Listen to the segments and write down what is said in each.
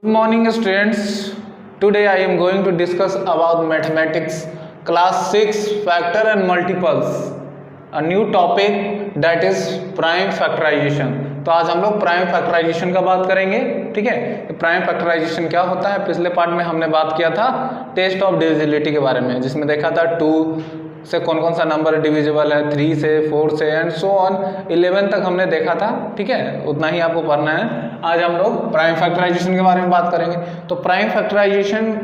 Good morning students. Today I am going to discuss about mathematics class 6 factor and multiples, a new topic that is prime factorization. तो आज हम लोग prime factorisation का बात करेंगे. ठीक है, प्राइम फैक्टराइजेशन क्या होता है. पिछले पार्ट में हमने बात किया था टेस्ट ऑफ डिविजिबिलिटी के बारे में, जिसमें देखा था 2 से कौन कौन सा नंबर डिविजिबल है, 3 से, 4 से एंड सो ऑन 11 तक हमने देखा था. ठीक है, उतना ही आपको पढ़ना है. आज हम लोग प्राइम फैक्टराइजेशन के बारे में बात करेंगे. तो प्राइम फैक्टराइजेशन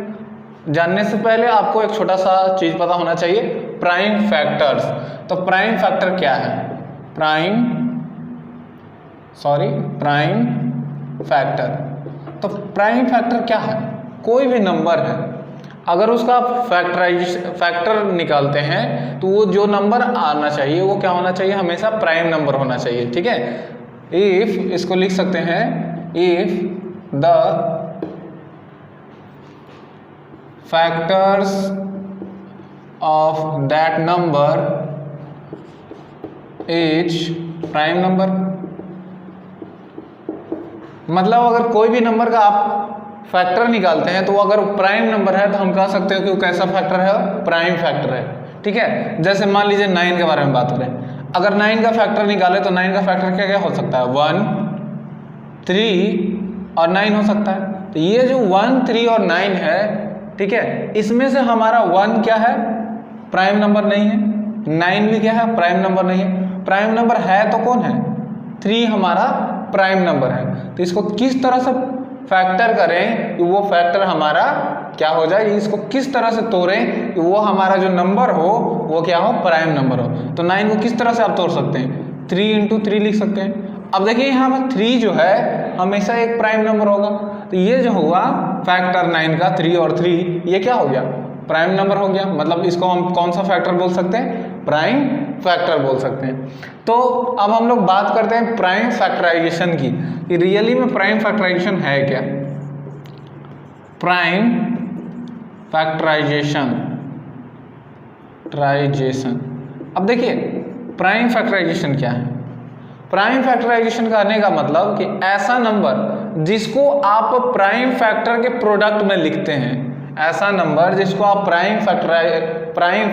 जानने से पहले आपको एक छोटा सा चीज पता होना चाहिए, प्राइम फैक्टर्स. तो प्राइम फैक्टर क्या है? Prime factor. तो प्राइम फैक्टर क्या है? कोई भी नंबर है, अगर उसका आप फैक्टर निकालते हैं तो वो जो नंबर आना चाहिए वो क्या होना चाहिए? हमेशा प्राइम नंबर होना चाहिए. ठीक है, इफ, इसको लिख सकते हैं, if the factors of that number is prime number. मतलब अगर कोई भी नंबर का आप फैक्टर निकालते हैं तो वो अगर प्राइम नंबर है तो हम कह सकते हैं कि वो कैसा फैक्टर है? प्राइम फैक्टर है. ठीक है, जैसे मान लीजिए 9 के बारे में बात करें. अगर 9 का फैक्टर निकाले तो 9 का फैक्टर क्या क्या हो सकता है? 1, 3 और 9 हो सकता है. तो ये जो 1, 3 और 9 है, ठीक है, इसमें से हमारा 1 क्या है? प्राइम नंबर नहीं है. 9 भी क्या है? प्राइम नंबर नहीं है. प्राइम नंबर है तो कौन है? 3 हमारा प्राइम नंबर है. तो इसको किस तरह से फैक्टर करें कि वो फैक्टर हमारा क्या हो जाए, इसको किस तरह से तोड़ें कि वो हमारा जो नंबर हो वो क्या हो? प्राइम नंबर हो. तो 9 को किस तरह से आप तोड़ सकते हैं? 3 × 3 लिख सकते हैं. अब देखिए यहाँ पर 3 जो है हमेशा एक प्राइम नंबर होगा. तो ये जो हुआ फैक्टर 9 का, 3 और 3, ये क्या हो गया? प्राइम नंबर हो गया. मतलब इसको हम कौन सा फैक्टर बोल सकते हैं? प्राइम फैक्टर बोल सकते हैं. तो अब हम लोग बात करते हैं प्राइम फैक्टराइजेशन की, कि रियली में प्राइम फैक्टराइजेशन है क्या? Prime factorization. अब देखिए प्राइम फैक्टराइजेशन क्या है? प्राइम फैक्टराइजेशन करने का मतलब कि ऐसा नंबर जिसको आप प्राइम फैक्टर के प्रोडक्ट में लिखते हैं, ऐसा नंबर जिसको आप प्राइम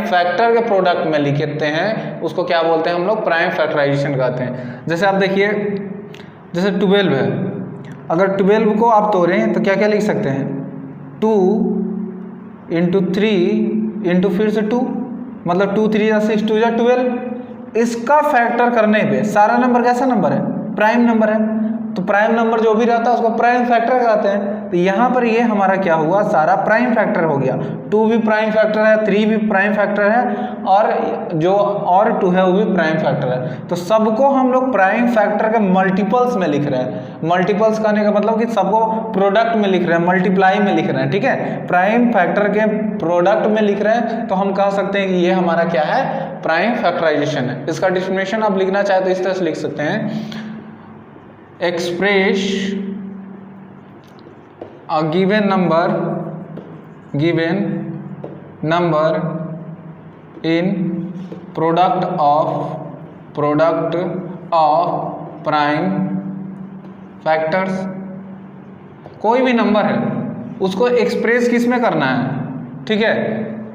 फैक्टर के प्रोडक्ट में लिखते हैं, उसको क्या बोलते हैं हम लोग? प्राइम फैक्टराइजेशन कहते हैं. जैसे आप देखिए, जैसे 12 है. अगर 12 को आप तोड़ें तो क्या क्या लिख सकते हैं? 2 × 3 × फिर से 2, मतलब 2 3 या 6 2 या 12. इसका फैक्टर करने पे सारा नंबर कैसा नंबर है? प्राइम नंबर है. तो प्राइम नंबर जो भी रहता है उसको प्राइम फैक्टर कहते हैं. तो यहाँ पर ये हमारा क्या हुआ? सारा प्राइम फैक्टर हो गया. 2 भी प्राइम फैक्टर है, 3 भी प्राइम फैक्टर है, और जो और 2 है वो भी प्राइम फैक्टर है. तो सबको हम लोग प्राइम फैक्टर के मल्टीपल्स में लिख रहे हैं. मल्टीपल्स कहने का मतलब कि सबको प्रोडक्ट में लिख रहे हैं, मल्टीप्लाई में लिख रहे हैं. ठीक है, प्राइम फैक्टर के प्रोडक्ट में लिख रहे हैं, तो हम कह सकते हैं कि ये हमारा क्या है? प्राइम फैक्टराइजेशन है. इसका डेफिनेशन आप लिखना चाहे तो इस तरह से लिख सकते हैं, express a given number in product of prime factors. कोई भी नंबर है उसको एक्सप्रेस किस में करना है? ठीक है,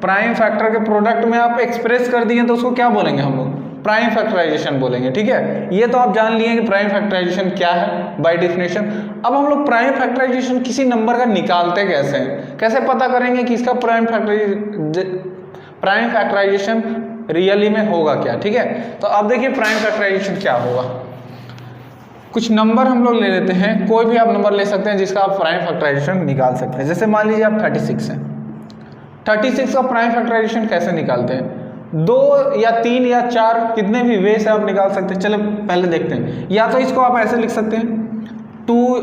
प्राइम फैक्टर के प्रोडक्ट में आप एक्सप्रेस कर दिए तो उसको क्या बोलेंगे हम लोग? प्राइम फैक्टराइजेशन बोलेंगे. ठीक है, ये तो आप जान लिए कि प्राइम फैक्टराइजेशन क्या है बाय डेफिनेशन. अब हम लोग प्राइम फैक्टराइजेशन किसी नंबर का निकालते कैसे हैं? कैसे पता करेंगे कि इसका प्राइम फैक्टराइजेशन रियली में होगा क्या? ठीक है, तो अब देखिए प्राइम फैक्टराइजेशन क्या होगा. कुछ नंबर हम लोग ले लेते हैं, कोई भी आप नंबर ले सकते हैं जिसका आप प्राइम फैक्टराइजेशन निकाल सकते हैं. जैसे मान लीजिए आप 36 हैं. 36 का प्राइम फैक्टराइजेशन कैसे निकालते हैं? 2 या 3 या 4 कितने भी वे से आप निकाल सकते हैं. चलो पहले देखते हैं. या तो इसको आप ऐसे लिख सकते हैं, 2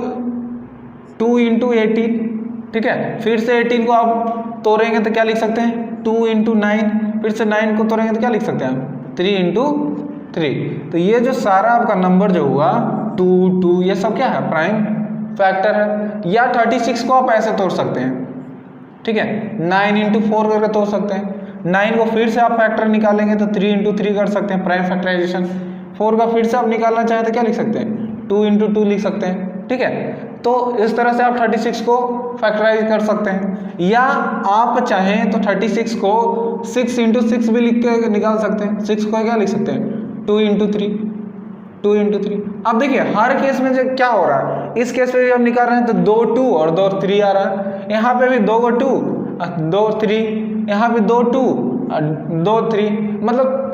× 18. ठीक है, फिर से 18 को आप तोड़ेंगे तो क्या लिख सकते हैं? 2 × 9. फिर से 9 को तोड़ेंगे तो क्या लिख सकते हैं? 3 × 3. तो ये जो सारा आपका नंबर जो हुआ 2 2, ये सब क्या है? प्राइम फैक्टर है. या 36 को आप ऐसे तोड़ सकते हैं. ठीक है, 9 × 4 करके तोड़ सकते हैं. 9 को फिर से आप फैक्टर निकालेंगे तो 3 × 3 कर सकते हैं, प्राइम फैक्टराइजेशन. 4 का फिर से आप निकालना चाहें तो क्या लिख सकते हैं, 2 × 2 लिख सकते हैं। ठीक है, तो इस तरह से आप 36 को फैक्टराइज कर सकते हैं, या आप चाहें तो 36 को 6 × 6 भी लिख के निकाल सकते हैं। 6 को क्या लिख सकते हैं 2 × 3, 2 × 3। अब देखिए हर केस में जो क्या हो रहा है, इस केस में जब निकाल रहे हैं तो 2 2 और 2 3 आ रहा है, यहाँ पे भी 2 2 2 3, यहाँ पे 2 2 2 3, मतलब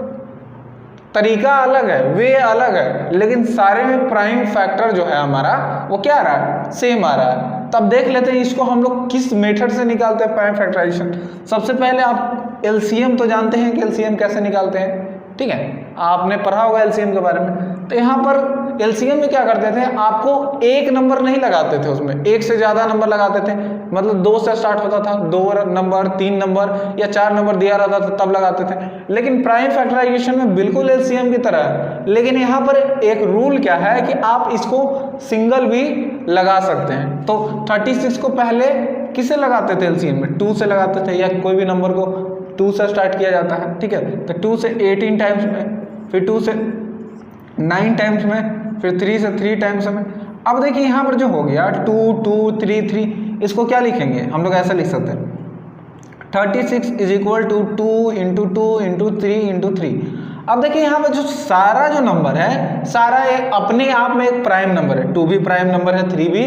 तरीका अलग है, वे अलग है, लेकिन सारे में प्राइम फैक्टर जो है हमारा वो क्या आ रहा है, सेम आ रहा है। तब देख लेते हैं इसको हम लोग किस मेथड से निकालते हैं प्राइम फैक्टराइजेशन। सबसे पहले आप एलसीएम तो जानते हैं कि एलसीएम कैसे निकालते हैं, ठीक है, आपने पढ़ा होगा एलसीएम के बारे में। तो यहाँ पर एलसीएम में क्या करते थे, आपको एक नंबर नहीं लगाते थे, उसमें एक से ज़्यादा नंबर लगाते थे, मतलब 2 से स्टार्ट होता था, 2 नंबर 3 नंबर या 4 नंबर दिया रहता था तब लगाते थे। लेकिन प्राइम फैक्टराइजेशन में बिल्कुल एलसीएम की तरह है, लेकिन यहाँ पर एक रूल क्या है कि आप इसको सिंगल भी लगा सकते हैं। तो 36 को पहले किसे लगाते थे एलसीएम में, 2 से लगाते थे, या कोई भी नंबर को 2 से स्टार्ट किया जाता है, ठीक है। तो 2 से 18 टाइम्स में, फिर 2 से 9 टाइम्स में, फिर 3 से 3 टाइम्स में। अब देखिए यहाँ पर जो हो गया 2 2 3 3, इसको क्या लिखेंगे हम लोग, ऐसा लिख सकते हैं 36 = 2 × 2 × 3 × 3। अब देखिए यहाँ पर जो सारा जो नंबर है, सारा एक अपने आप में एक प्राइम नंबर है, 2 भी प्राइम नंबर है, 3 भी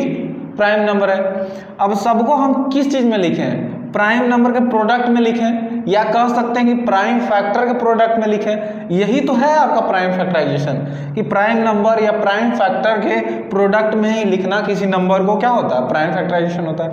प्राइम नंबर है। अब सबको हम किस चीज़ में लिखें, प्राइम नंबर के प्रोडक्ट में लिखें, या कह सकते हैं कि प्राइम फैक्टर के प्रोडक्ट में लिखें। यही तो है आपका प्राइम फैक्टराइजेशन, कि प्राइम नंबर या प्राइम फैक्टर के प्रोडक्ट में ही लिखना किसी नंबर को क्या होता है, प्राइम फैक्टराइजेशन होता है।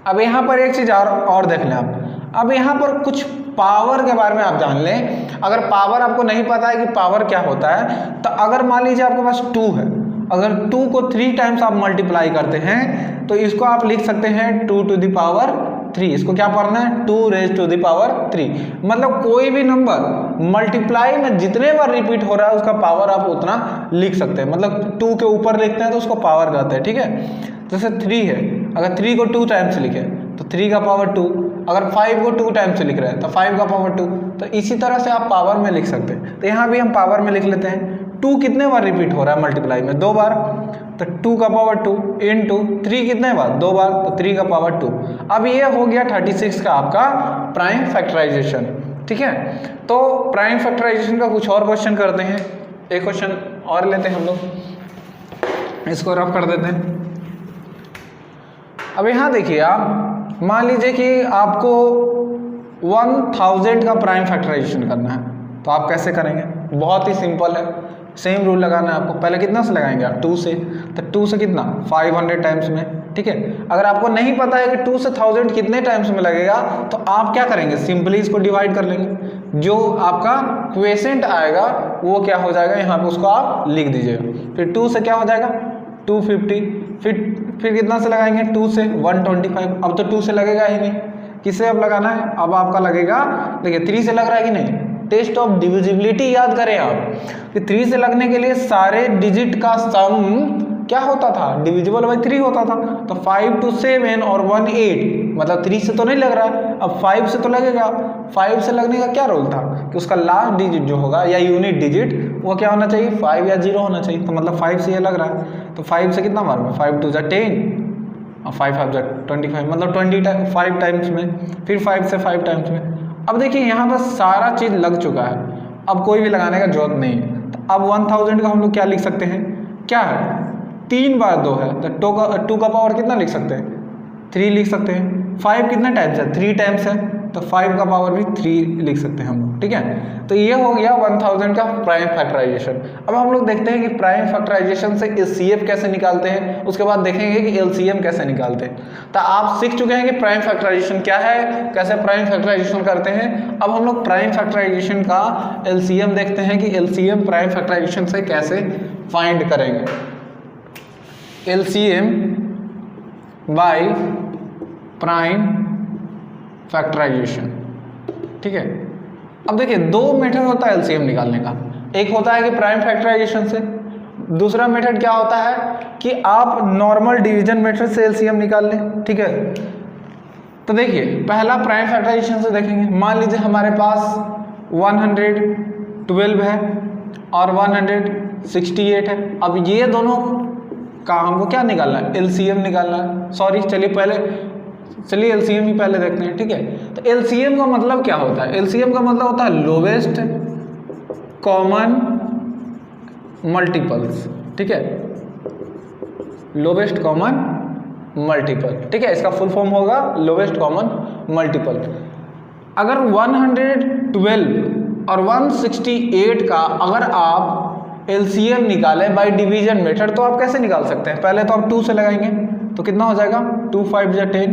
अब यहाँ पर एक चीज़ और देख लें आप, अब यहाँ पर कुछ पावर के बारे में आप जान लें। अगर पावर आपको नहीं पता है कि पावर क्या होता है, तो अगर मान लीजिए आपके पास 2 है, अगर 2 को 3 टाइम्स आप मल्टीप्लाई करते हैं तो इसको आप लिख सकते हैं 2 to the power 3। इसको क्या पढ़ना है, 2 raised to the power 3। मतलब कोई भी नंबर मल्टीप्लाई में जितने बार रिपीट हो रहा है उसका पावर आप उतना लिख सकते हैं। मतलब 2 के ऊपर लिखते हैं तो उसको पावर कहते हैं, ठीक है। जैसे 3 है, अगर 3 को 2 टाइम्स लिखे तो 3 का पावर 2, अगर 5 को 2 टाइम्स से लिख रहे हैं तो 5 का पावर 2। तो इसी तरह से आप पावर में लिख सकते हैं। तो यहाँ भी हम पावर में लिख लेते हैं। 2 कितने बार रिपीट हो रहा है मल्टीप्लाई में, 2 बार, तो 2 का पावर 2 इंटू 3 कितने बार, 2 बार, तो 3 का पावर 2। अब ये हो गया 36 का आपका प्राइम फैक्टराइजेशन, ठीक है। तो प्राइम फैक्टराइजेशन का कुछ और क्वेश्चन करते हैं, एक क्वेश्चन और लेते हैं हम लोग, इसको रफ कर देते हैं। अब यहाँ देखिए आप मान लीजिए कि आपको 1000 का प्राइम फैक्टराइजेशन करना है, तो आप कैसे करेंगे, बहुत ही सिंपल है, सेम रूल लगाना है आपको। पहले कितना से लगाएंगे आप, 2 से, तो 2 से कितना 500 टाइम्स में, ठीक है। अगर आपको नहीं पता है कि 2 से 1000 कितने टाइम्स में लगेगा, तो आप क्या करेंगे, सिंपली इसको डिवाइड कर लेंगे। जो आपका क्वेसेंट आएगा वो क्या हो जाएगा, यहाँ पे उसको आप लिख दीजिएगा। फिर 2 से क्या हो जाएगा 250, फिर कितना से लगाएंगे, 2 से 125। अब तो 2 से लगेगा ही नहीं, किससे अब लगाना है, अब आपका लगेगा, देखिए 3 से लग रहा है कि नहीं। टेस्ट ऑफ डिविजिबिलिटी याद करें आप कि 3 से लगने के लिए सारे डिजिट का सम क्या होता था, डिविजिबल बाई 3 होता था। तो 5 to 7 और 1 8, मतलब 3 से तो नहीं लग रहा है, अब 5 से तो लगेगा। 5 से लगने का क्या रोल था कि उसका लास्ट डिजिट जो होगा या यूनिट डिजिट वो क्या होना चाहिए, 5 या 0 होना चाहिए। तो मतलब 5 से ये लग रहा है, तो 5 से कितना मार में, 5 2 10 और 5 5 25, मतलब 25 टाइम्स में, फिर 5 से 5 टाइम्स में। अब देखिए यहाँ पर सारा चीज़ लग चुका है, अब कोई भी लगाने का जरूरत नहीं है। तो अब 1000 का हम लोग क्या लिख सकते हैं, क्या है 3 बार 2 है, तो 2 का पावर कितना लिख सकते हैं, 3 लिख सकते हैं। 5 कितने टाइम्स है, 3 टाइम्स है, तो 5 का पावर भी 3 लिख सकते हैं हम लोग, ठीक है। तो ये हो गया 1000 का प्राइम फैक्टराइजेशन। अब हम लोग देखते हैं कि प्राइम फैक्टराइजेशन से एलसीएम कैसे निकालते हैं, उसके बाद देखेंगे कि एलसीएम कैसे निकालते हैं। तो आप सीख चुके हैं कि प्राइम फैक्टराइजेशन क्या है, कैसे प्राइम फैक्टराइजेशन करते हैं। अब हम लोग प्राइम फैक्टराइजेशन का एलसीएम देखते हैं कि एलसीएम प्राइम फैक्टराइजेशन से कैसे फाइंड करेंगे। एलसीएम बाय प्राइम फैक्टराइजेशन, ठीक है। अब देखिए 2 मेथड होता है एलसीएम निकालने का, एक होता है कि प्राइम फैक्टराइजेशन से, दूसरा मेथड क्या होता है कि आप नॉर्मल डिवीजन मेथड से एलसीएम निकाल लें, ठीक है। तो देखिए पहला प्राइम फैक्टराइजेशन से देखेंगे। मान लीजिए हमारे पास 112 है और 168 है। अब ये दोनों का हमको क्या निकालना है, एलसीएम निकालना है। सॉरी चलिए एलसीएम ही पहले देखते हैं, ठीक है। तो एलसीएम का मतलब क्या होता है, एलसीएम का मतलब होता है लोवेस्ट कॉमन मल्टीपल्स, ठीक है, लोवेस्ट कॉमन मल्टीपल, ठीक है, इसका फुल फॉर्म होगा लोवेस्ट कॉमन मल्टीपल। अगर 112 और 168 का अगर आप एलसीएम निकालें बाय डिवीजन मेथड, तो आप कैसे निकाल सकते हैं, पहले तो आप 2 से लगाएंगे तो कितना हो जाएगा, 2 5 जा 10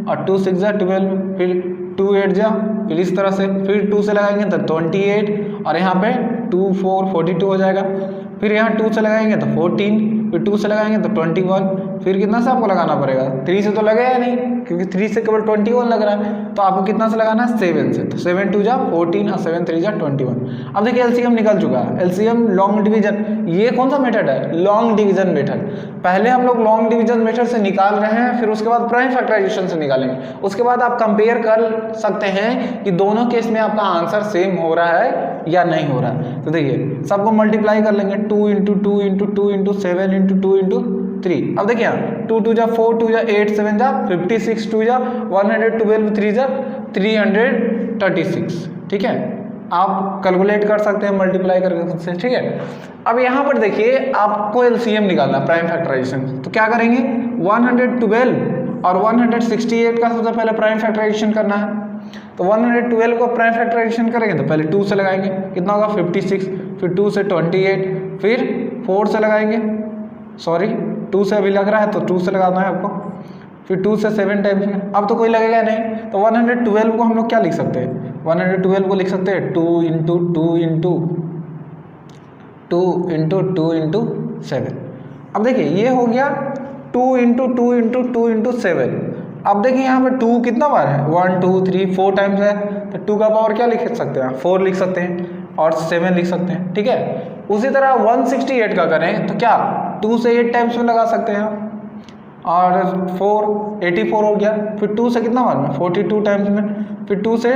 और 2 6 जा 12, फिर 2 8 जा, फिर इस तरह से, फिर 2 से लगाएंगे तो 28 और यहाँ पे 2 4 42 हो जाएगा, फिर यहाँ 2 से लगाएंगे तो 14, फिर 2 से लगाएंगे तो 21, फिर कितना से आपको लगाना पड़ेगा, 3 से तो लगेगा नहीं क्योंकि 3 से केवल 21 लग रहा है, तो आपको कितना से लगाना है, 7 से, तो 7 2 जा 14 और 7 3 जा 21। अब देखिए एलसीएम निकल चुका है, एलसीएम लॉन्ग डिवीजन, ये कौन सा मेथड है, लॉन्ग डिवीजन मेथड। पहले हम लोग लॉन्ग डिवीजन मेथड से निकाल रहे हैं, फिर उसके बाद प्राइम फैक्टराइजेशन से निकालेंगे, उसके बाद आप कंपेयर कर सकते हैं कि दोनों केस में आपका आंसर सेम हो रहा है या नहीं हो रहा है। तो देखिए सबको मल्टीप्लाई कर लेंगे, 2 × 2 × 2 × 7 × 2 × 3। अब देखिए 2 2 जा 4, 2 जा 8, 7 जा 56, 2 जा 112, 3 जा 336, ठीक है, आप कैलकुलेट कर सकते हैं, मल्टीप्लाई कर सकते हैं, ठीक है। अब यहाँ पर देखिए आपको एलसीएम निकालना है प्राइम फैक्टराइजेशन, तो क्या करेंगे, 112 और 168 का सबसे पहले प्राइम फैक्टराइजेशन करना है। तो 112 को प्राइम फैक्टराइजेशन करेंगे तो पहले 2 से लगाएंगे, कितना होगा 56, फिर 2 से 28, फिर 4 से लगाएंगे, सॉरी 2 से अभी लग रहा है तो 2 से लगाना है आपको, फिर 2 से 7 टाइम्स में, अब तो कोई लगेगा नहीं, तो 112 को हम लोग क्या लिख सकते हैं, 112 को लिख सकते हैं 2 × 2 × 2 × 2 × 7। अब देखिए ये हो गया 2 × 2 × 2 × 7। अब देखिए यहाँ पे 2 कितना बार है, 1 2 3 4 टाइम्स है, तो 2 का पावर क्या लिख सकते हैं, 4 लिख सकते हैं और 7 लिख सकते हैं, ठीक है। उसी तरह 168 का करें तो क्या 2 से 8 टाइम्स में लगा सकते हैं और 84 हो गया, फिर 2 से कितना बार में 42 टाइम्स में, फिर 2 से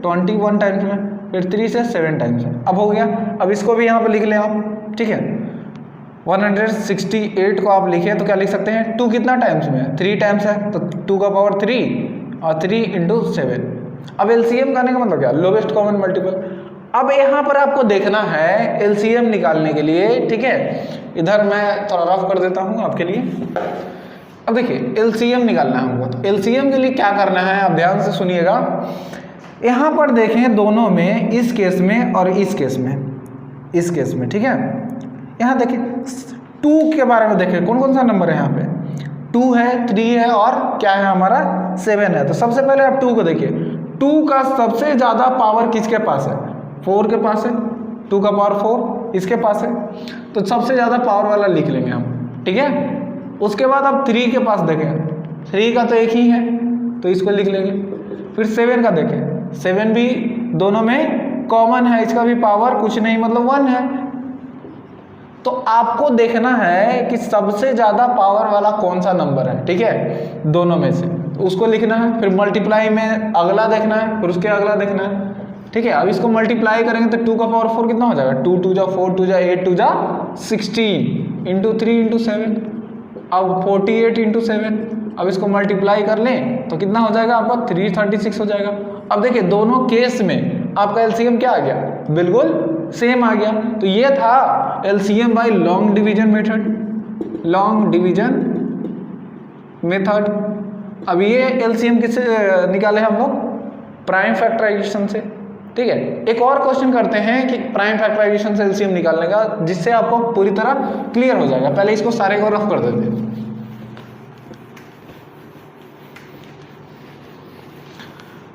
21 टाइम्स में, फिर 3 से 7 टाइम्स में। अब हो गया, अब इसको भी यहाँ पे लिख लें आप, ठीक है। 168 को आप लिखे तो क्या लिख सकते हैं, 2 कितना टाइम्स में, 3 टाइम्स है, तो 2 का पावर 3 और 3 × 7। अब एलसीएम करने का मतलब क्या, लोवेस्ट कॉमन मल्टीपल। अब यहाँ पर आपको देखना है एलसीएम निकालने के लिए, ठीक है, इधर मैं थोड़ा रफ कर देता हूँ आपके लिए। अब देखिए एलसीएम निकालना है हमको, तो एलसीएम के लिए क्या करना है, आप ध्यान से सुनिएगा। यहाँ पर देखें दोनों में, इस केस में और इस केस में, ठीक है। यहाँ देखिए 2 के बारे में देखें, कौन कौन सा नंबर है यहाँ पे, 2 है, 3 है और क्या है हमारा 7 है। तो सबसे पहले आप 2 को देखिए, 2 का सबसे ज़्यादा पावर किसके पास है, 4 के पास है, 2 का पावर 4 इसके पास है, तो सबसे ज़्यादा पावर वाला लिख लेंगे हम, ठीक है। उसके बाद आप 3 के पास देखें, 3 का तो एक ही है तो इसको लिख लेंगे। फिर 7 का देखें, 7 भी दोनों में कॉमन है, इसका भी पावर कुछ नहीं मतलब 1 है। तो आपको देखना है कि सबसे ज़्यादा पावर वाला कौन सा नंबर है, ठीक है, दोनों में से उसको लिखना है। फिर मल्टीप्लाई में अगला देखना है, फिर उसके अगला देखना है, ठीक है। अब इसको मल्टीप्लाई करेंगे तो 2 का पावर 4 कितना हो जाएगा, 2 2 जा 4, 2 जा 8, 2 जा 16 × 3 × 7, अब 48 × 7। अब इसको मल्टीप्लाई कर लें तो कितना हो जाएगा आपका 336 हो जाएगा। अब देखिए दोनों केस में आपका एलसीएम क्या आ गया, बिल्कुल सेम आ गया। तो ये था LCM bye long division method. अब ये एलसीएम किससे निकाले हम लोग, प्राइम फैक्टराइजेशन से, ठीक है। एक और क्वेश्चन करते हैं कि प्राइम फैक्टराइजेशन से एलसीएम निकालने का, जिससे आपको पूरी तरह क्लियर हो जाएगा। पहले इसको सारे को रफ कर देते हैं।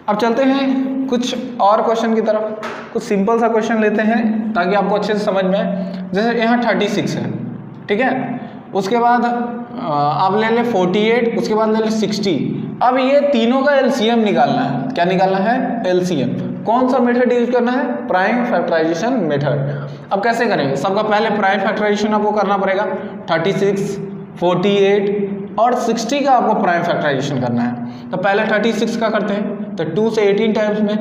अब चलते हैं कुछ और क्वेश्चन की तरफ, कुछ सिंपल सा क्वेश्चन लेते हैं ताकि आपको अच्छे से समझ में आए। जैसे यहाँ 36 है, ठीक है, उसके बाद आप ले लें 48, उसके बाद ले लें 60। अब ये तीनों का एलसीएम निकालना है। क्या निकालना है, एलसीएम। कौन सा मेथड यूज करना है, प्राइम फैक्टराइजेशन मेथड। अब कैसे करेंगे, सबका पहले प्राइम फैक्टराइजेशन आपको करना पड़ेगा। 36, 48 और 60 का आपको प्राइम फैक्टराइजेशन करना है। तो पहले 36 का करते हैं, तो 2 से 18 टाइम्स में,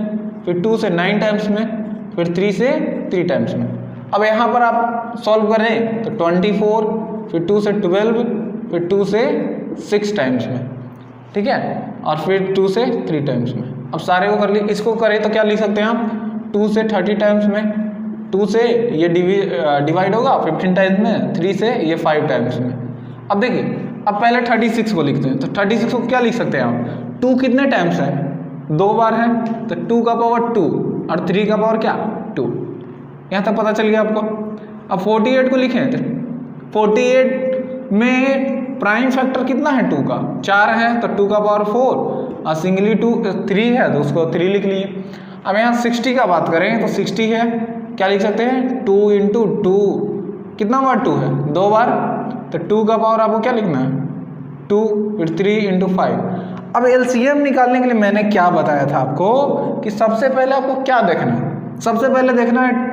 फिर 2 से 9 टाइम्स में, फिर 3 से 3 टाइम्स में। अब यहाँ पर आप सॉल्व करें तो 24, फिर 2 से 12, फिर 2 से 6 टाइम्स में, ठीक है, और फिर 2 से 3 टाइम्स में। अब सारे को कर लिए, इसको करें तो क्या लिख सकते हैं हम 2 से 30 टाइम्स में, 2 से ये डिवाइड होगा 15 टाइम्स में, 3 से ये 5 टाइम्स में। अब देखिए, अब पहले 36 को लिखते हैं, तो 36 को क्या लिख सकते हैं आप, 2 कितने टाइम्स है, 2 बार है, तो 2 का पावर 2 और 3 का पावर क्या 2, यहाँ तक पता चल गया आपको। अब 48 को लिखें तो 48 में प्राइम फैक्टर कितना है 2 का, 4 है, तो 2 का पावर 4 और सिंगली 3 है तो उसको 3 लिख लिए। अब यहाँ 60 का बात करें तो 60 है, क्या लिख सकते हैं 2 इंटू 2, कितना बार 2 है 2 बार, तो 2 का पावर आपको क्या लिखना है 2, फिर 3 इंटू 5। अब एलसीएम निकालने के लिए मैंने क्या बताया था आपको कि सबसे पहले आपको क्या देखना है, सबसे पहले देखना है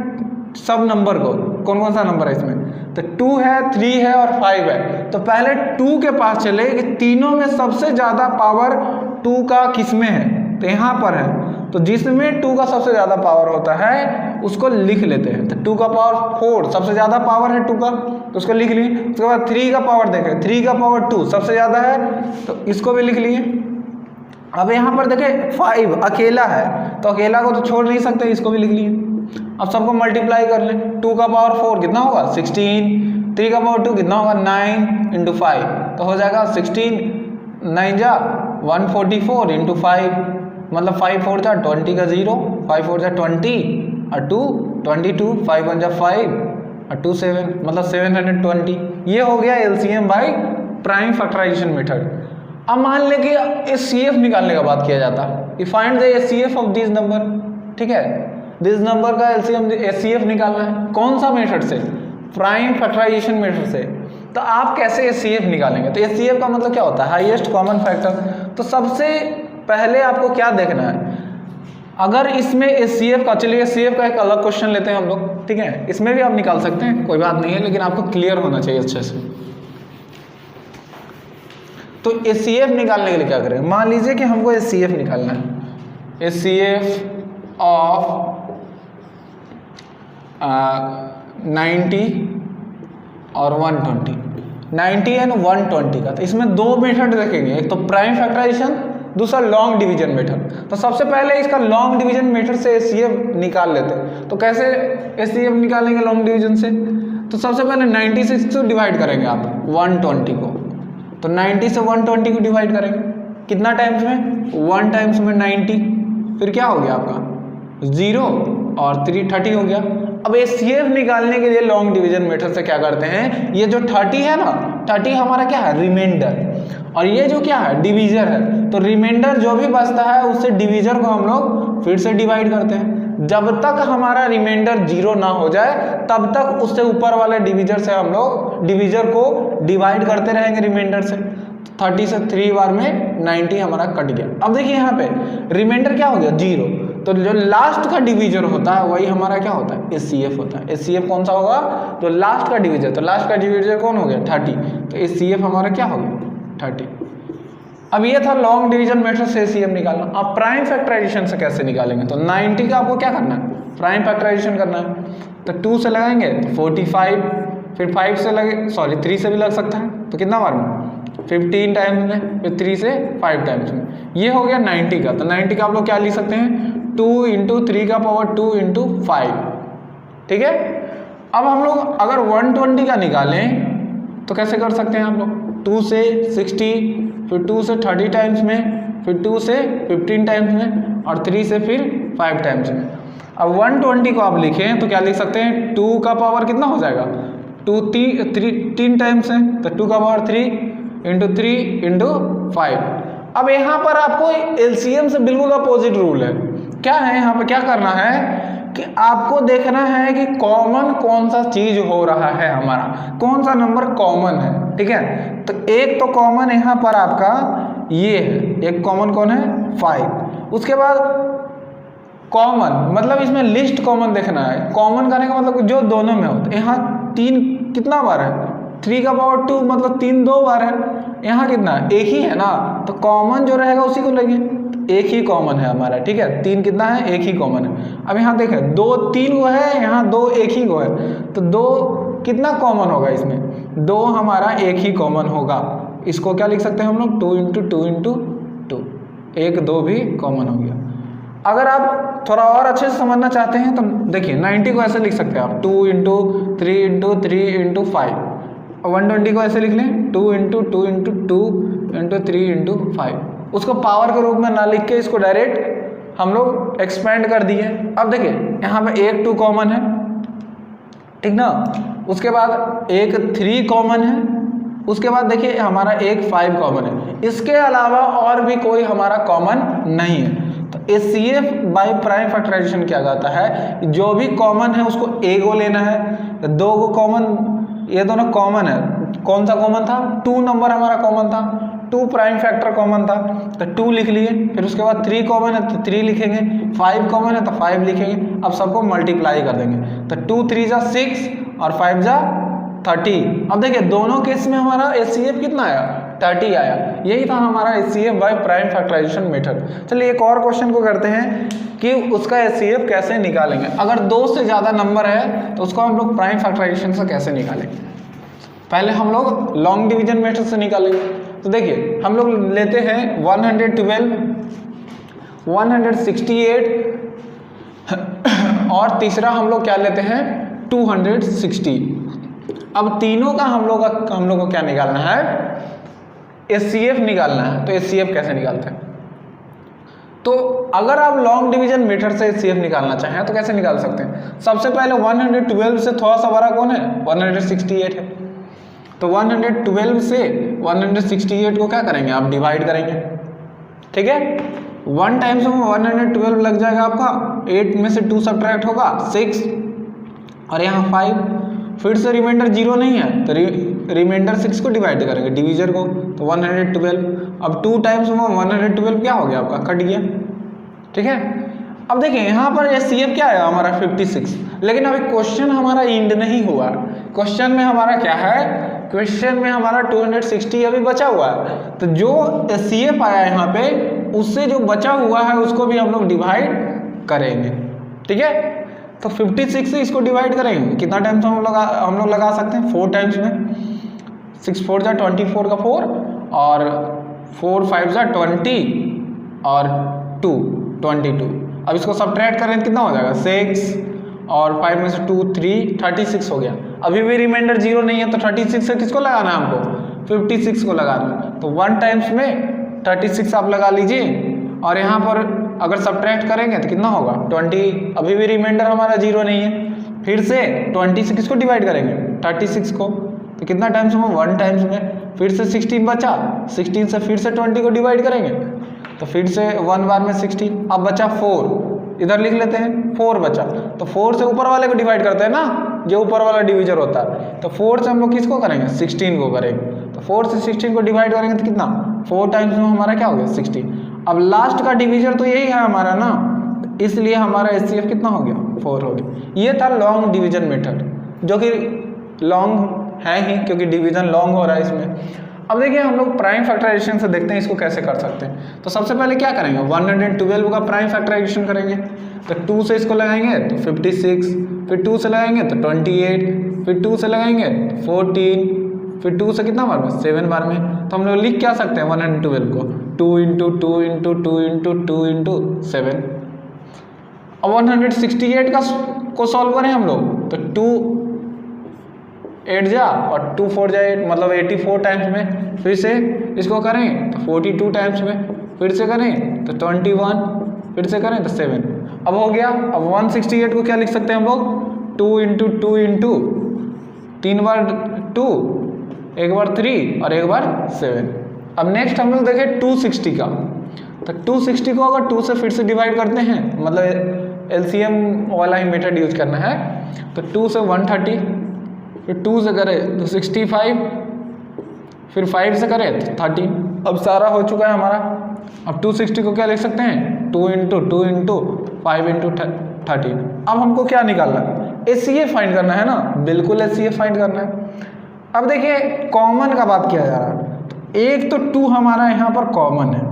सब नंबर को, कौन कौन सा नंबर है इसमें, तो 2 है, 3 है और 5 है। तो पहले 2 के पास चले कि तीनों में सबसे ज़्यादा पावर 2 का किस में है, तो यहाँ पर है, तो जिसमें 2 का सबसे ज़्यादा पावर होता है उसको लिख लेते हैं। तो 2 का पावर 4 सबसे ज़्यादा पावर है 2 का, तो उसको लिख लिए। उसके बाद 3 का पावर देखें, 3 का पावर 2 सबसे ज़्यादा है, तो इसको भी लिख लिए। अब यहाँ पर देखें 5 अकेला है, तो अकेला को तो छोड़ नहीं सकते, इसको भी लिख लिए। अब सबको मल्टीप्लाई कर लें, 2 का पावर 4 कितना होगा 16, 3 का पावर 2 कितना होगा 9 इंटू 5, तो हो जाएगा 16 9 जा 144 इंटू 5, मतलब 5 4 जा 20 का 0, 5 4 जा 20 और 2 22, 5 1 जा 5 और 2 7, मतलब 720। ये हो गया LCM by prime factorization method. अब मान लें कि एचसीएफ निकालने का बात किया जाता है, find the HCF of this number, ठीक है, दिस नंबर का एलसीएम एचसीएफ निकालना है, कौन सा मेथड से, प्राइम फैक्टराइजेशन मेथड से। तो आप कैसे एचसीएफ निकालेंगे, तो एचसीएफ का मतलब क्या होता है हाईएस्ट कॉमन फैक्टर। तो सबसे पहले आपको क्या देखना है, अगर इसमें एचसीएफ का, चलिए एचसीएफ का एक अलग क्वेश्चन लेते हैं हम लोग, ठीक है, इसमें भी आप निकाल सकते हैं, कोई बात नहीं है, लेकिन आपको क्लियर होना चाहिए अच्छे से। तो एचसीएफ निकालने के लिए क्या करें, मान लीजिए कि हमको एचसीएफ निकालना है, एचसीएफ ऑफ 90 और 120, 90 एंड 120 का। तो इसमें दो मेथड देखेंगे, एक तो प्राइम फैक्टराइजेशन, दूसरा लॉन्ग डिवीजन मेथड। तो सबसे पहले इसका लॉन्ग डिवीजन मेथड से एचसीएफ निकाल लेते हैं। तो कैसे एचसीएफ निकालेंगे लॉन्ग डिवीजन से, तो सबसे पहले 90 से इसको डिवाइड करेंगे आप 120 को, तो 90 से 120 को डिवाइड करेंगे कितना टाइम्स में 1 टाइम्स में 90, फिर क्या हो गया आपका 0 और 3 30 हो गया। अब एचसीएफ निकालने के लिए लॉन्ग डिवीजन मेथड से क्या करते हैं, ये जो 30 है ना, 30 हमारा क्या है रिमाइंडर, और ये जो क्या है डिवीजर है। तो रिमाइंडर जो भी बचता है उससे डिवीजर को हम लोग फिर से डिवाइड करते हैं। जब तक हमारा रिमाइंडर 0 ना हो जाए तब तक उससे ऊपर वाले डिवीजर से हम लोग डिवीजर को डिवाइड करते रहेंगे रिमाइंडर से। 30 से 3 बार में 90 हमारा कट गया। अब देखिए यहाँ पे रिमाइंडर क्या हो गया 0, तो जो लास्ट का डिवीजर होता है वही हमारा क्या होता है एचसीएफ होता है। एचसीएफ कौन सा होगा, तो लास्ट का डिवीजर, तो लास्ट का डिवीजर कौन हो गया 30, तो एचसीएफ हमारा क्या हो गया 30। अब ये था लॉन्ग डिवीजन मेथड से एचसीएफ निकालना। अब प्राइम फैक्टराइजेशन से कैसे निकालेंगे, तो 90 का आपको क्या करना है प्राइम फैक्टराइजेशन करना है, तो 2 से लगाएंगे तो 45, फिर 5 से लगे, सॉरी 3 से भी लग सकता है, तो कितना बार में 15 टाइम्स में, फिर 3 से 5 टाइम्स में। ये हो गया 90 का। तो 90 का आप लोग क्या लिख सकते हैं 2 इंटू 3 का पावर 2 इंटू 5, ठीक है। अब हम लोग अगर 120 का निकालें तो कैसे कर सकते हैं आप लोग, 2 से 60, फिर 2 से 30 टाइम्स में, फिर 2 से 15 टाइम्स में, और 3 से फिर 5 टाइम्स में। अब 120 को आप लिखें तो क्या लिख सकते हैं 2 का पावर कितना हो जाएगा 3 टाइम्स है, तो 2 का पावर 3 इंटू 3 इंटू 5। अब यहाँ पर आपको एलसीएम से बिल्कुल अपोजिट रूल है। क्या है यहाँ पर, क्या करना है कि आपको देखना है कि कॉमन कौन सा चीज हो रहा है, हमारा कौन सा नंबर कॉमन है, ठीक है। तो एक तो कॉमन यहाँ पर आपका ये है, एक कॉमन कौन है 5। उसके बाद कॉमन मतलब इसमें लिस्ट कॉमन देखना है। कॉमन करने का मतलब जो दोनों में हो, तो यहाँ 3 कितना बार है 3 का पावर 2, मतलब 3 2 बार है, यहाँ कितना है एक ही है ना, तो कॉमन जो रहेगा उसी को लगे, एक ही कॉमन है हमारा, ठीक है। 3 कितना है एक ही कॉमन है। अब यहाँ देखें 2 3 को है, यहाँ 2 एक ही को है, तो 2 कितना कॉमन होगा इसमें 2 हमारा एक ही कॉमन होगा। इसको क्या लिख सकते हैं हम लोग 2 इंटू 2 इंटू 2, 1 2 भी कॉमन हो गया। अगर आप थोड़ा और अच्छे से समझना चाहते हैं तो देखिए 90 को ऐसे लिख सकते हैं आप 2 इंटू 3 इंटू 3 इंटू 5, और 120 को ऐसे लिख लें 2 इंटू 2 इंटू 2 इंटू 3 इंटू 5। उसको पावर के रूप में ना लिख के इसको डायरेक्ट हम लोग एक्सपेंड कर दिए। अब देखिए यहाँ पे एक 2 कॉमन है, ठीक ना, उसके बाद एक 3 कॉमन है, उसके बाद देखिए हमारा एक 5 कॉमन है, इसके अलावा और भी कोई हमारा कॉमन नहीं है। तो HCF बाय प्राइम फैक्टराइजेशन क्या कहता है, जो भी कॉमन है उसको A को लेना है। 2 को कॉमन, ये दोनों कॉमन है, कौन सा कॉमन था, 2 नंबर हमारा कॉमन था, 2 प्राइम फैक्टर कॉमन था तो 2 लिख लिए। फिर उसके बाद 3 कॉमन है तो 3 लिखेंगे, 5 कॉमन है तो 5 लिखेंगे। अब सबको मल्टीप्लाई कर देंगे तो 2 3 जा 6 और 5 जा 30। अब देखिए दोनों केस में हमारा HCF कितना आया, 30 आया। यही था हमारा HCF by prime factorization method. चलिए एक और क्वेश्चन को करते हैं कि उसका HCF कैसे निकालेंगे। अगर 2 से ज़्यादा नंबर है तो उसको हम लोग प्राइम फैक्टराइजेशन से कैसे निकालेंगे। पहले हम लोग लॉन्ग डिवीजन मेथड से निकालेंगे। तो देखिए हम लोग लेते हैं 112, 168 और तीसरा हम लोग क्या लेते हैं 260। अब तीनों का हम लोग को क्या निकालना है, HCF निकालना है। तो HCF कैसे निकालते हैं, तो अगर आप लॉन्ग डिवीजन मेथड से HCF निकालना चाहें तो कैसे निकाल सकते हैं। सबसे पहले 112 से थोड़ा सा बड़ा कौन है, 168 है। तो 112 से 168 को क्या करेंगे, आप डिवाइड करेंगे, ठीक है। 1 टाइम्स में 112 लग जाएगा आपका, 8 में से 2 सब्ट्रैक्ट होगा 6 और यहाँ 5, फिर से रिमाइंडर 0 नहीं है तो रिमाइंडर 6 को डिवाइड करेंगे डिवीजर को, तो 112। अब 2 टाइम्स में 112 क्या हो गया आपका, कट गया, ठीक है। अब देखिए यहाँ पर HCF क्या है हमारा 56, लेकिन अभी क्वेश्चन हमारा एंड नहीं हुआ। क्वेश्चन में हमारा क्या है, क्वेश्चन में हमारा 260 अभी बचा हुआ है। तो जो HCF आया यहाँ पे उससे जो बचा हुआ है उसको भी हम लोग डिवाइड करेंगे, ठीक है। तो 56 से इसको डिवाइड करेंगे, कितना टाइम्स हम लोग लगा सकते हैं, 4 टाइम्स में। 6 4 जा 24 का 4 और 4 5 जा 20 और 2 22। अब इसको सब्ट्रैक्ट करें कितना हो जाएगा 6 और 5 में से 2 3 36 हो गया। अभी भी रिमाइंडर 0 नहीं है तो 36 से किसको लगाना है हमको, 56 को लगाना है। तो 1 टाइम्स में 36 आप लगा लीजिए और यहाँ पर अगर सब्ट्रैक्ट करेंगे तो कितना होगा 20। अभी भी रिमाइंडर हमारा 0 नहीं है, फिर से 20 से किसको डिवाइड करेंगे 36 को, तो कितना टाइम्स में 1 टाइम्स में। फिर से 16 बचा, 16 से फिर से 20 को डिवाइड करेंगे तो फिर से 1 बार में 16। अब बचा 4, इधर लिख लेते हैं 4 बचा, तो 4 से ऊपर वाले को डिवाइड करते हैं ना, जो ऊपर वाला डिवीजर होता है। तो 4 से हम लोग किसको करेंगे 16 को करेंगे। तो 4 से 16 को डिवाइड करेंगे तो कितना 4 टाइम्स में हमारा क्या हो गया 16। अब लास्ट का डिवीजर तो यही है हमारा ना, इसलिए हमारा HCF कितना हो गया 4 हो गया। ये था लॉन्ग डिवीजन मेथड, जो कि लॉन्ग है ही क्योंकि डिवीजन लॉन्ग हो रहा है इसमें। अब देखिए हम लोग प्राइम फैक्टराइजेशन से देखते हैं इसको कैसे कर सकते हैं। तो सबसे पहले क्या करेंगे 112 का प्राइम फैक्टराइजेशन करेंगे। तो 2 से इसको लगाएंगे तो 56, फिर 2 से लगाएंगे तो 28, फिर 2 से लगाएंगे तो 14, फिर 2 से कितना बार में 7 बार में। तो हम लोग लिख क्या सकते हैं 112 को 2 इंटू 2 इंटू 2 इंटू 2 इंटू 7। अब 168 को सॉल्व करें हम लोग तो 2 8 जा और 2 4 जा 8, मतलब 84 टाइम्स में। फिर से इसको करें तो 42 टाइम्स में, फिर से करें तो 21, फिर से करें तो 7। अब हो गया। अब 168 को क्या लिख सकते हैं हम लोग 2 इंटू 2 इंटू 3 बार 2, एक बार 3 और एक बार 7। अब नेक्स्ट हम लोग देखें 260 का। तो 260 को अगर 2 से फिर से डिवाइड करते हैं, मतलब LCM वाला ही मेथड यूज करना है। तो 2 से 130, फिर 2 से करें तो 65, फिर 5 से करें तो 13। अब सारा हो चुका है हमारा। अब 260 को क्या लिख सकते हैं 2 इंटू 2 इंटू 5 इंटू 13। अब हमको क्या निकालना है HCF फाइंड करना है ना, बिल्कुल HCF फाइंड करना है। अब देखिए कॉमन का बात किया जा रहा है, तो एक तो 2 हमारा यहाँ पर कॉमन है,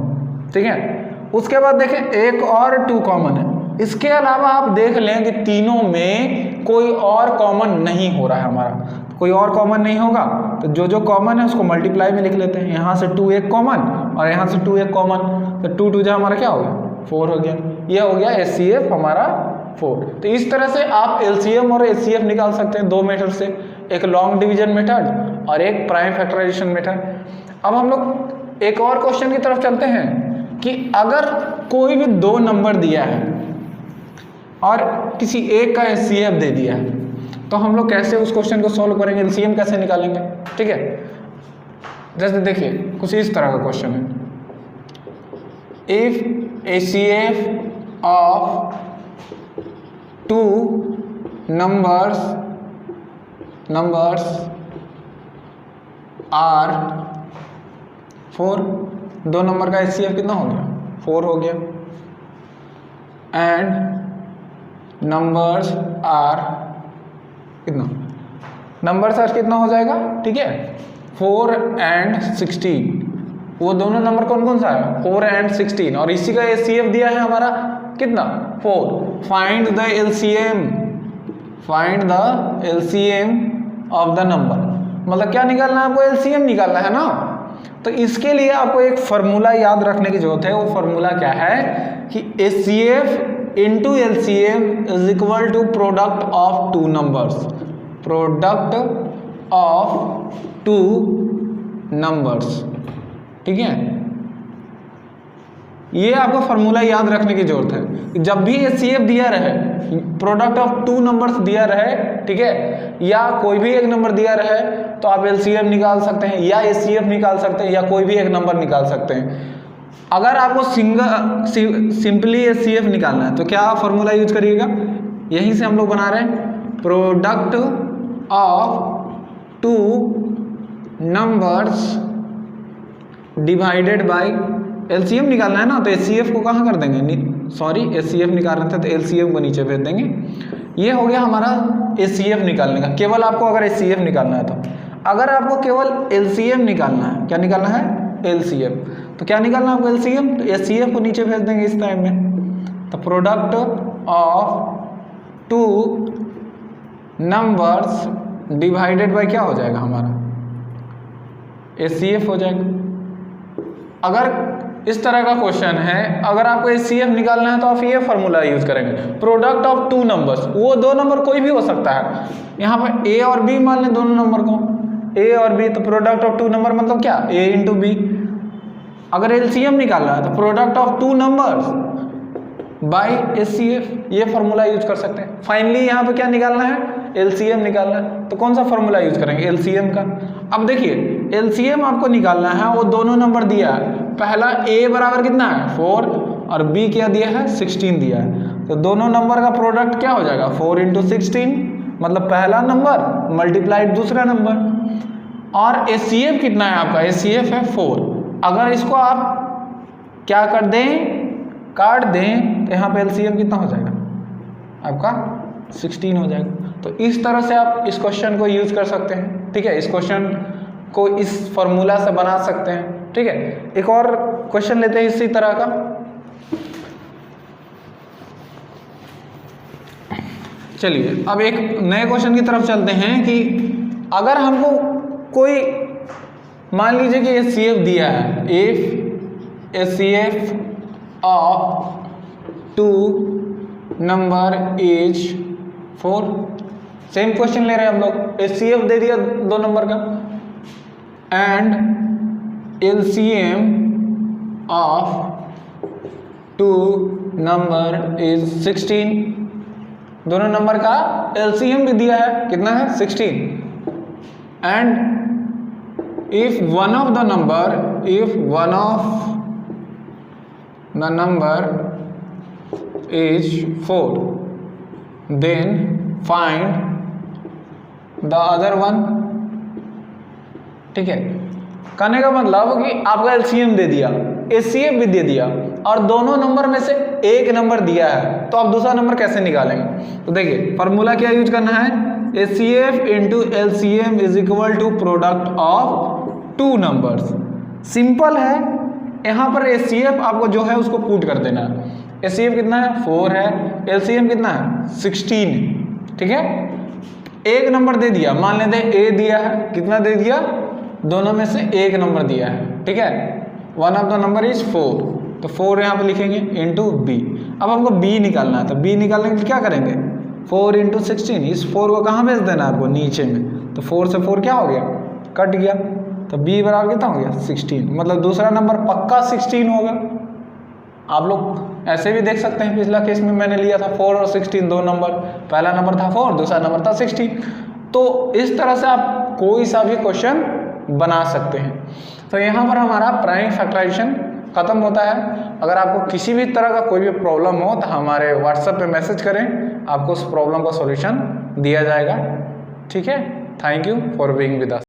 ठीक है। उसके बाद देखें एक और 2 कॉमन है। इसके अलावा आप देख लें कि तीनों में कोई और कॉमन नहीं हो रहा है हमारा, कोई और कॉमन नहीं होगा तो जो जो कॉमन है उसको मल्टीप्लाई में लिख लेते हैं। यहाँ से 2 एक कॉमन और यहाँ से 2 एक कॉमन, तो 2 2 जा हमारा क्या हो गया 4 हो गया। ये हो गया HCF हमारा 4। तो इस तरह से आप LCM और HCF निकाल सकते हैं 2 मेथड से, एक लॉन्ग डिवीजन मेथड और एक प्राइम फैक्टराइजेशन मेथड। अब हम लोग एक और क्वेश्चन की तरफ चलते हैं कि अगर कोई भी 2 नंबर दिया है और किसी एक का HCF दे दिया है, तो हम लोग कैसे उस क्वेश्चन को सॉल्व करेंगे, LCM कैसे निकालेंगे। ठीक है, जैसे देखिए कुछ इस तरह का क्वेश्चन है, if HCF of 2 numbers are 4, 2 number का HCF कितना हो गया 4 हो गया, एंड नंबर्स आर कितना, नंबर्स आर कितना हो जाएगा, ठीक है 4 and 16, वो दोनों नंबर कौन कौन सा है 4 and 16, और इसी का HCF दिया है हमारा कितना 4। Find the LCM of the number, मतलब क्या निकालना है आपको, LCM निकालना है ना। तो इसके लिए आपको एक फॉर्मूला याद रखने की जरूरत है। वो फॉर्मूला क्या है कि HCF into LCM is equal to product of 2 numbers, product of 2 numbers. ठीक है, ये आपको फॉर्मूला याद रखने की जरूरत है। जब भी HCF दिया रहे, प्रोडक्ट ऑफ 2 नंबर्स दिया रहे, ठीक है, या कोई भी एक नंबर दिया रहे, तो आप LCM निकाल सकते हैं या HCF निकाल सकते हैं या कोई भी एक नंबर निकाल सकते हैं। अगर आपको सिंपली HCF निकालना है तो क्या फॉर्मूला यूज करिएगा, यहीं से हम लोग बना रहे हैं, product of 2 numbers divided by LCM निकालना है ना, तो HCF को कहाँ कर देंगे, सॉरी HCF निकाल रहे थे तो LCM को नीचे भेज देंगे। ये हो गया हमारा HCF निकालने का, केवल आपको अगर HCF निकालना है तो। अगर आपको केवल LCM निकालना है, क्या निकालना है LCM, तो क्या निकालना है आपको LCM, तो HCF को नीचे भेज देंगे इस टाइम में। तो product of 2 numbers divided by क्या हो जाएगा हमारा HCF हो जाएगा। अगर इस तरह का क्वेश्चन है, अगर आपको HCF निकालना है तो आप ये फॉर्मूला यूज करेंगे, प्रोडक्ट ऑफ 2 नंबर्स, वो 2 नंबर कोई भी हो सकता है। यहाँ पर A और B मान लें दोनों नंबर को, A और B, तो प्रोडक्ट ऑफ 2 नंबर मतलब क्या A इंटू B। अगर LCM निकालना है तो product of 2 numbers by HCF, ये फॉर्मूला यूज कर सकते हैं। फाइनली यहाँ पे क्या निकालना है LCM निकालना है, तो कौन सा फॉर्मूला यूज करेंगे LCM का। अब देखिए LCM आपको निकालना है, वो दोनों नंबर दिया है, पहला A बराबर कितना है 4 और B क्या दिया है 16 दिया है, तो दोनों नंबर का प्रोडक्ट क्या हो जाएगा 4 इंटू 16, मतलब पहला नंबर मल्टीप्लाइड दूसरा नंबर। और HCF कितना है आपका, HCF है 4। अगर इसको आप क्या कर दें, काट दें, तो यहाँ पे LCM कितना हो जाएगा आपका 16 हो जाएगा। तो इस तरह से आप इस क्वेश्चन को यूज कर सकते हैं। ठीक है, इस क्वेश्चन को इस फॉर्मूला से बना सकते हैं। ठीक है, एक और क्वेश्चन लेते हैं इसी तरह का। चलिए अब एक नए क्वेश्चन की तरफ चलते हैं कि अगर हमको कोई मान लीजिए कि HCF दिया है, if HCF of 2 number is 4, same question ले रहे हैं हम लोग, HCF दे दिया 2 नंबर का, and LCM of 2 number is 16, दोनों नंबर का LCM भी दिया है, कितना है 16, and if one of the number is 4, then find the other one। ठीक है, कहने का मतलब कि आपका LCM दे दिया, HCF भी दे दिया, और दोनों नंबर में से एक नंबर दिया है, तो आप दूसरा नंबर कैसे निकालेंगे। तो देखिए फॉर्मूला क्या यूज करना है, HCF into LCM is equal to product of 2 numbers. Simple है, यहाँ पर HCF आपको जो है उसको पुट कर देना है। HCF कितना है 4 है, LCM कितना है 16। ठीक है, एक नंबर दे दिया, मान लेते हैं ए दिया है, कितना दे दिया, दोनों में से एक नंबर दिया है, ठीक है, one of the number is 4, तो 4 यहाँ पे लिखेंगे इंटू बी। अब हमको बी निकालना है, तो बी निकालने के लिए क्या करेंगे, 4 इंटू 16, इस 4 को कहाँ भेज देना है आपको, नीचे में, तो 4 से 4 क्या हो गया, कट गया, तो बी बराबर कितना हो गया 16, मतलब दूसरा नंबर पक्का 16 होगा। आप लोग ऐसे भी देख सकते हैं, पिछला केस में मैंने लिया था 4 और 16 दो नंबर, पहला नंबर था 4, दूसरा नंबर था 16, तो इस तरह से आप कोई सा भी क्वेश्चन बना सकते हैं। तो यहाँ पर हमारा प्राइम फैक्टराइजेशन खत्म होता है। अगर आपको किसी भी तरह का कोई भी प्रॉब्लम हो तो हमारे व्हाट्सएप पे मैसेज करें, आपको उस प्रॉब्लम का सॉल्यूशन दिया जाएगा, ठीक है। Thank you for being with us.